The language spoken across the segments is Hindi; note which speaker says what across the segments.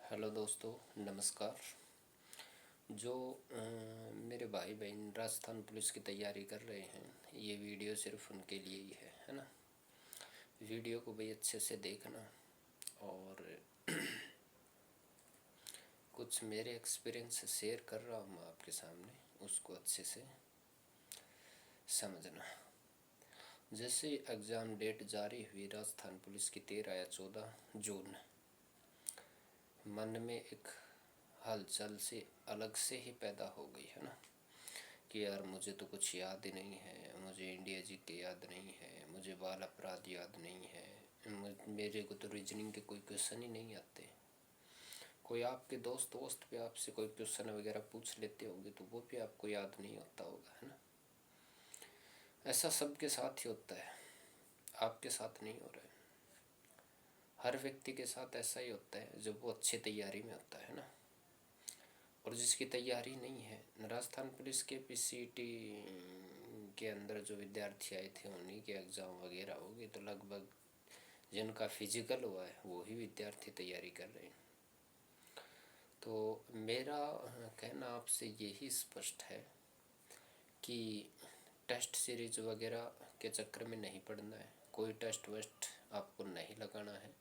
Speaker 1: हेलो दोस्तों, नमस्कार। जो मेरे भाई बहन राजस्थान पुलिस की तैयारी कर रहे हैं, ये वीडियो सिर्फ उनके लिए ही है ना। वीडियो को भाई अच्छे से देखना और कुछ मेरे एक्सपीरियंस शेयर कर रहा हूँ मैं आपके सामने, उसको अच्छे से समझना। जैसे एग्ज़ाम डेट जारी हुई राजस्थान पुलिस की 13 या 14 जून, मन में एक हलचल से अलग से ही पैदा हो गई है ना कि यार मुझे तो कुछ याद ही नहीं है, मुझे इंडिया जीके याद नहीं है, मुझे बाल अपराध याद नहीं है, मेरे को तो रीजनिंग के कोई क्वेश्चन ही नहीं आते। कोई आपके दोस्त पे आपसे कोई क्वेश्चन वगैरह पूछ लेते होंगे तो वो भी आपको याद नहीं होता होगा, है ना। ऐसा सबके साथ ही होता है, आपके साथ नहीं हो रहा है। हर व्यक्ति के साथ ऐसा ही होता है जब वो अच्छी तैयारी में होता है ना, और जिसकी तैयारी नहीं है। राजस्थान पुलिस के पीसीटी के अंदर जो विद्यार्थी आए थे उन्हीं के एग्ज़ाम वगैरह हो गए, तो लगभग जिनका फिजिकल हुआ है वो ही विद्यार्थी तैयारी कर रहे हैं। तो मेरा कहना आपसे यही स्पष्ट है कि टेस्ट सीरीज वगैरह के चक्कर में नहीं पड़ना है, कोई टेस्ट वेस्ट आपको नहीं लगाना है।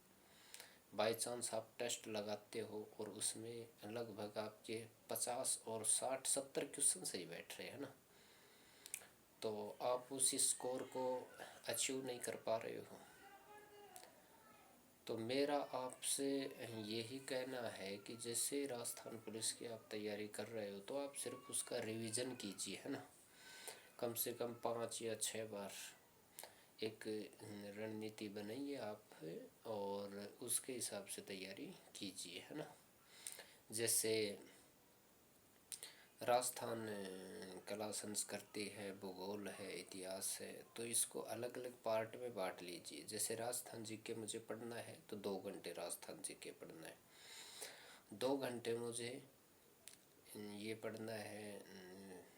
Speaker 1: बाई चांस आप टेस्ट लगाते हो और उसमें लगभग आपके 50 और 60-70 क्वेश्चन सही बैठ रहे हैं ना, तो आप उस स्कोर को अचीव नहीं कर पा रहे हो। तो मेरा आपसे यही कहना है कि जैसे राजस्थान पुलिस की आप तैयारी कर रहे हो तो आप सिर्फ उसका रिवीजन कीजिए, है ना। कम से कम 5 या 6 बार एक रणनीति बनाइए आप और उसके हिसाब से तैयारी कीजिए, है ना। जैसे राजस्थान कला संस्कृति है, भूगोल है, इतिहास है, तो इसको अलग अलग पार्ट में बांट लीजिए। जैसे राजस्थान जीके मुझे पढ़ना है तो 2 घंटे राजस्थान जीके पढ़ना है। 2 घंटे मुझे ये पढ़ना है,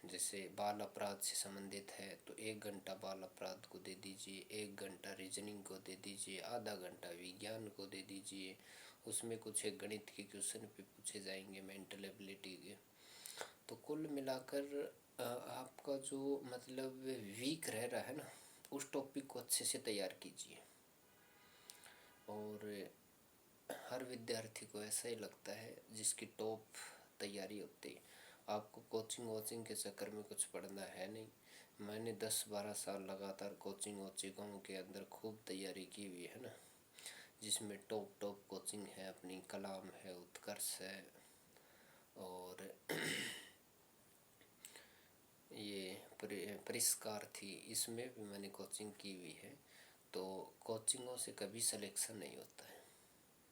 Speaker 1: जैसे बाल अपराध से संबंधित है तो 1 घंटा बाल अपराध को दे दीजिए, 1 घंटा रीजनिंग को दे दीजिए, आधा घंटा विज्ञान को दे दीजिए। उसमें कुछ एक गणित के क्वेश्चन पे पूछे जाएंगे, मेंटल एबिलिटी के। तो कुल मिलाकर आपका जो मतलब वीक रह रहा है ना, उस टॉपिक को अच्छे से तैयार कीजिए। और हर विद्यार्थी को ऐसा ही लगता है जिसकी टॉप तैयारी होती है। आपको कोचिंग वोचिंग के चक्कर में कुछ पढ़ना है नहीं। मैंने 10-12 साल लगातार कोचिंग वोचिंगों के अंदर खूब तैयारी की हुई है ना, जिसमें टॉप कोचिंग है, अपनी कलाम है, उत्कर्ष है, और ये परिष्कार थी, इसमें भी मैंने कोचिंग की हुई है। तो कोचिंगों से कभी सिलेक्शन नहीं होता है।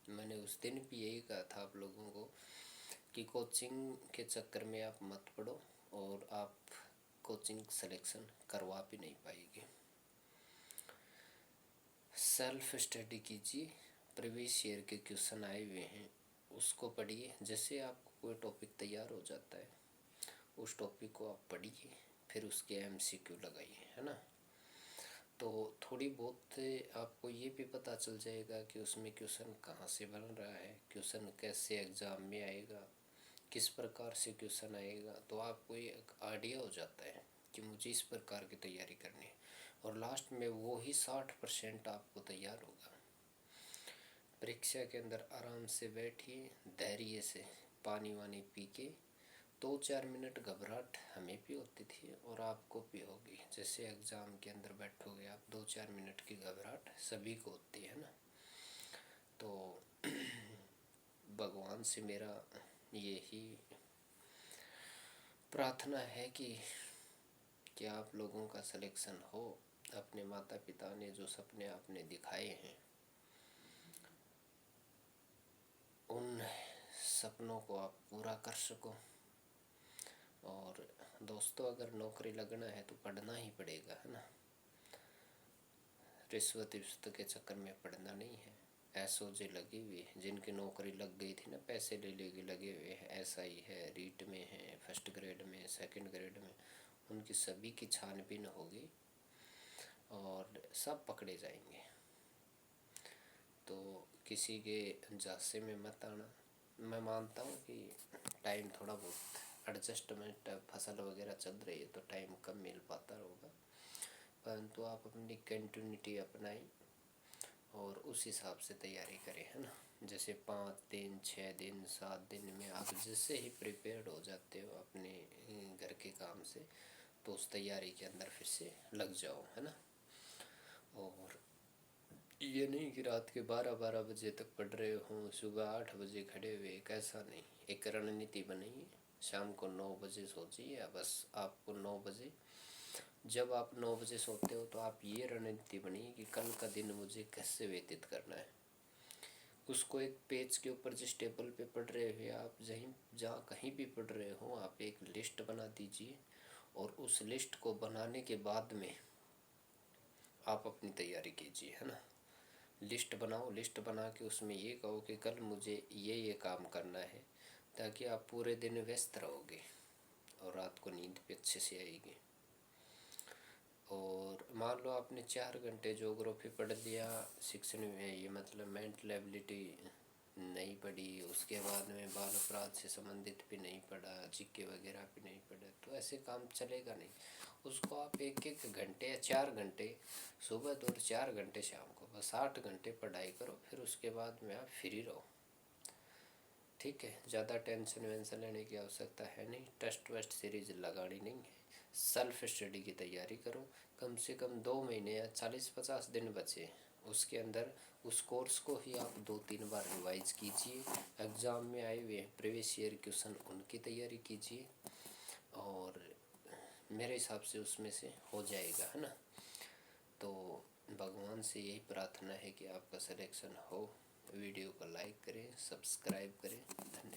Speaker 1: मैंने उस दिन भी यही कहा था आप लोगों को कि कोचिंग के चक्कर में आप मत पड़ो और आप कोचिंग सिलेक्शन करवा भी नहीं पाएंगे। सेल्फ स्टडी कीजिए, प्रीवियस ईयर के क्वेश्चन आए हुए हैं उसको पढ़िए। जैसे आपको कोई टॉपिक तैयार हो जाता है उस टॉपिक को आप पढ़िए, फिर उसके एमसीक्यू लगाइए, है ना। तो थोड़ी बहुत आपको ये भी पता चल जाएगा कि उसमें क्वेश्चन कहाँ से बन रहा है, क्वेश्चन कैसे एग्ज़ाम में आएगा, किस प्रकार से क्वेश्चन आएगा। तो आपको एक आइडिया हो जाता है कि मुझे इस प्रकार की तैयारी करनी है, और लास्ट में वो ही 60% आपको तैयार होगा। परीक्षा के अंदर आराम से बैठिए, धैर्य से पानी वानी पी के। 2-4 मिनट घबराहट हमें भी होती थी और आपको भी होगी। जैसे एग्ज़ाम के अंदर बैठोगे आप, 2-4 मिनट की घबराहट सभी को होती है ना। तो भगवान से मेरा यही प्रार्थना है कि आप लोगों का सिलेक्शन हो। अपने माता पिता ने जो सपने आपने दिखाए हैं उन सपनों को आप पूरा कर सको। और दोस्तों, अगर नौकरी लगना है तो पढ़ना ही पड़ेगा, है ना। रिश्वत के चक्कर में पढ़ना नहीं है। एसओजे लगी हुई है, जिनकी नौकरी लग गई थी ना, पैसे ले लेके लगे हुए हैं, एसआई है, रीट में है, फर्स्ट ग्रेड में, सेकंड ग्रेड में, उनकी सभी की छानबीन होगी और सब पकड़े जाएंगे। तो किसी के झांसे में मत आना, मैं मानता हूँ कि टाइम थोड़ा बहुत एडजस्टमेंट, फसल वगैरह चल रही है तो टाइम कम मिल पाता होगा, परंतु आप अपनी कंटिन्यूटी अपनाएं और उस हिसाब से तैयारी करें, है ना। जैसे 5 दिन, 6 दिन, 7 दिन में आप जैसे ही प्रिपेयर्ड हो जाते हो अपने घर के काम से, तो उस तैयारी के अंदर फिर से लग जाओ, है ना। और ये नहीं कि रात के 12-12 बजे तक पढ़ रहे हो, सुबह 8 बजे खड़े हुए, कैसा नहीं। एक रणनीति बनाइए, शाम को 9 बजे सोचिए, या बस आपको 9 बजे, जब आप 9 बजे सोते हो तो आप ये रणनीति बनाइए कि कल का दिन मुझे कैसे व्यतीत करना है। उसको एक पेज के ऊपर जिस टेबल पे पढ़ रहे हो आप, जहाँ कहीं भी पढ़ रहे हो, आप एक लिस्ट बना दीजिए, और उस लिस्ट को बनाने के बाद में आप अपनी तैयारी कीजिए, है ना। लिस्ट बनाओ, लिस्ट बना के उसमें ये कहो कि कल मुझे ये काम करना है, ताकि आप पूरे दिन व्यस्त रहोगे और रात को नींद भी अच्छे से आएगी। और मान लो आपने 4 घंटे ज्योग्राफी पढ़ लिया शिक्षण में, ये मतलब मेंटल एबिलिटी नहीं पढ़ी, उसके बाद में बाल अपराध से संबंधित भी नहीं पढ़ा, जीके वगैरह भी नहीं पढ़ा, तो ऐसे काम चलेगा नहीं। उसको आप 1-1 घंटे या 4 घंटे सुबह दो और 4 घंटे शाम को, बस 8 घंटे पढ़ाई करो, फिर उसके बाद में आप फ्री रहो, ठीक है। ज़्यादा टेंशन वेंशन लेने की आवश्यकता है नहीं, टेस्ट वेस्ट सीरीज लगानी नहीं है। सेल्फ स्टडी की तैयारी करो, कम से कम 2 महीने या 40-50 दिन बचे, उसके अंदर उस कोर्स को ही आप 2-3 बार रिवाइज कीजिए। एग्ज़ाम में आए हुए प्रीवियस ईयर क्वेश्चन, उनकी तैयारी कीजिए, और मेरे हिसाब से उसमें से हो जाएगा, है ना। तो भगवान से यही प्रार्थना है कि आपका सिलेक्शन हो। वीडियो को लाइक करें, सब्सक्राइब करें, धन्यवाद।